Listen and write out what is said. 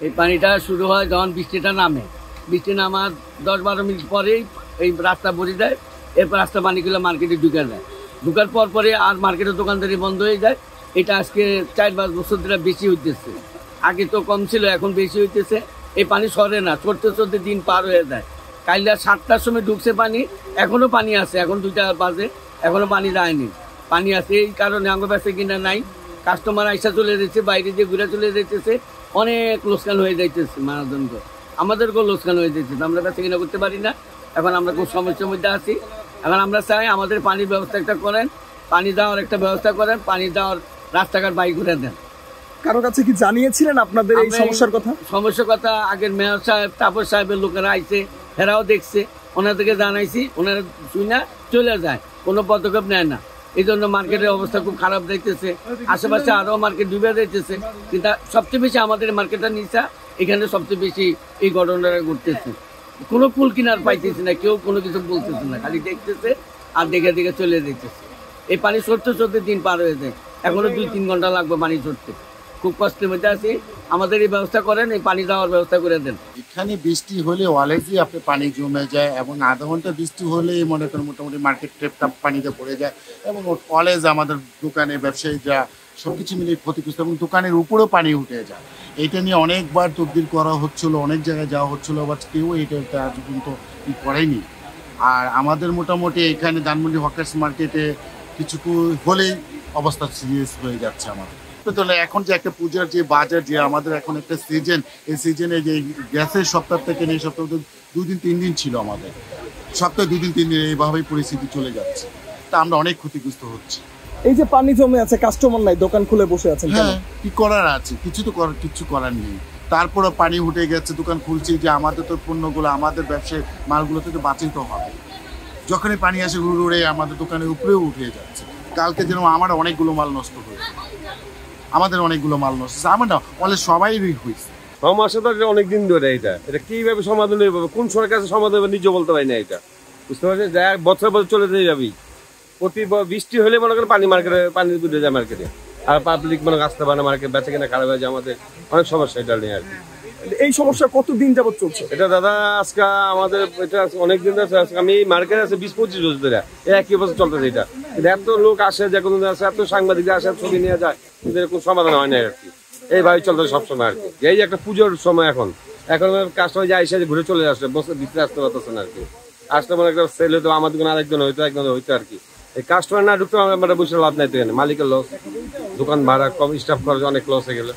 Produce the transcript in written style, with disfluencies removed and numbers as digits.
এই পানিটা শুরু হয় যখন বৃষ্টিটা নামে। বৃষ্টি নামার 10-12 মিনিট পরেই এই রাস্তা ভরে যায়। এরপর রাস্তা পানিগুলো মার্কেটে ঢুকে যায়। ঢুকার পরে আর মার্কেটের দোকানদারি বন্ধ হয়ে যায়। এটা আজকে 4-5 বছর ধরে বেশি হইতেছে। আগে তো কম ছিল, এখন বেশি হইতেছে। এই পানি সরে না, চড়তে চড়তে দিন পার হয়ে যায়। কাইলা 7টার সময় ঢুকছে পানি, এখনো পানি আছে। এখন 2টা বাজে, এখনো পানি যায়নি। পানি আছে, এই কারণে আঙ্গ বেচা কিনা নাই। কাস্টমার আইসা চলে যাচ্ছে, বাইরে দিয়ে ঘুরে চলে যাইতেছে। অনেক লোকসান হয়ে যাইতেছে, মানুষজনকে, আমাদেরকেও লোকসান হয়ে যাইতেছে। আমরা বেচা কিনা করতে পারি না। এখন আমরা খুব সমস্যার মধ্যে আছি। এখন আমরা চাই আমাদের পানির ব্যবস্থা একটা করেন, পানি দেওয়ার একটা ব্যবস্থা করেন, পানি দেওয়ার রাস্তাঘাট বাই করে দেন। কারো কাছে কি জানিয়েছিলেন আপনাদের এই সমস্যার কথা? সমস্যার কথা আগের মেয়র সাহেব, তাপস সাহেবের লোকেরা আইছে, এরাও দেখছে, ওনাদেরকে জানাইছি, ওনারা শুনে চলে যায়, কোনো পদক্ষেপ নেয় না। এই জন্য মার্কেটের অবস্থা খুব খারাপ দেখতেছে। আশেপাশে আরো মার্কেট ডুবে যাইতেছে, কিন্তু সবচেয়ে বেশি আমাদের মার্কেটটা নিচা, এখানে সবচেয়ে বেশি এই ঘটনাটা ঘটতেছে। কোনো কুল কিনার পাইতেছে না, কেউ কোনো কিছু বলতেছে না, খালি দেখতেছে আর দেখে দেখে চলে যেতেছে। এই পানি সরতে সরতে দিন পার হয়ে যায়, এখনো 2-3 ঘন্টা লাগবে পানি সরতে। খুব কষ্টের মধ্যে আছি, আমাদের এই ব্যবস্থা করেন, এই পানি দেওয়ার ব্যবস্থা করে দেন। এখানে বৃষ্টি হলে অলরেডি আপনি পানি জমে যায়, এবং আধা ঘন্টা বৃষ্টি হলেই মনে করেন মোটামুটি মার্কেট ট্রেপটা পানিতে পড়ে যায়, এবং কলেজ আমাদের দোকানে ব্যবসায়ীরা সব কিছু মিলিয়ে ক্ষতিগ্রস্ত, এবং দোকানের উপরেও পানি উঠে যায়। এইটা নিয়ে অনেকবার তদবির করা হচ্ছিল, অনেক জায়গায় যাওয়া হচ্ছিলো, বাট কেউ এটা আজ পর্যন্ত করেনি। আর আমাদের মোটামুটি এখানে ধানমন্ডি হকার্স মার্কেটে কিছু হলেই অবস্থা সিরিয়াস হয়ে যাচ্ছে আমাদের। এখন যে একটা পূজার যে বাজার, যে আমাদের এখন একটা সিজন, এই সিজনে যে গ্যাসের সপ্তাহ থেকে এই সপ্তাহ 2-3 দিন ছিল, আমাদের সপ্তাহে 2-3 দিন এইভাবেই পরিস্থিতি চলে যাচ্ছে। তা আমরা অনেক ক্ষতিগ্রস্ত হচ্ছি। এই যে পানি জমে আছে, কাস্টমার নাই, দোকান খুলে বসে আছেন, হ্যাঁ, কি করার আছে? কিছু করার নেই। তারপরে পানি উঠে গেছে, দোকান খুলছি, যে আমাদের তো পণ্যগুলো, আমাদের ব্যবসায় মালগুলো তো বাঁচাইতে হবে। যখনই পানি আসে উড়ে আমাদের দোকানের উপরেও উঠে যাচ্ছে। কালকে যেন আমার অনেকগুলো মাল নষ্ট হয়েছে, আমাদের অনেকগুলো মাল নষ্ট হচ্ছে, আমার না বলে সবাই হয়েছে। সমস্যা তো অনেকদিন ধরে। এটা কিভাবে সমাধান হবে, কোন সরকারের কাছে সমাধান হবে নিজে বলতে পারি না। এটা বুঝতে পারছি, বছর বছর চলে যেতে যাবি। প্রতি বৃষ্টি হলে মনে করেন পানি মার্কেটে, পানি উঠে যায় মার্কেটে, আর পাবলিক মনে আসতে পারে না, মার্কেট বেচা কিনা খারাপ হয়ে যায়। আমাদের অনেক সমস্যা এটা নিয়ে আর কি। এই সমস্যা কতদিন যাবত চলছে? এটা দাদা আজকে আমাদের এটা অনেকদিন আমি মার্কেটে আছে 20-25 বছর ধরে, একই বছর চলতেছে এটা। কিন্তু এত লোক আসে, যে কোনো আসে, এত সাংবাদিক আসে, ছবি নিয়ে যায়, কিন্তু এরকম সমাধান হয় না আর কি। এইভাবে চলতেছে সবসময় আর কি। এই যে একটা পুজোর সময়, এখন কাস্টমার যায়, এসে ঘুরে চলে আসে, বসে ভিতরে আসতে পারতেছে না আর কি। আসতে মানে একটা সেল হইতো, আমার দোকানে আরেকজন হইতো, একজন হইতো আর কি। এই কাস্টমার না ঢুকতে আমরা বসে লাভ নাই তো, মালিকের লস, দোকান ভাড়া কম, স্টাফ খরচ অনেক লস হয়ে গেলো।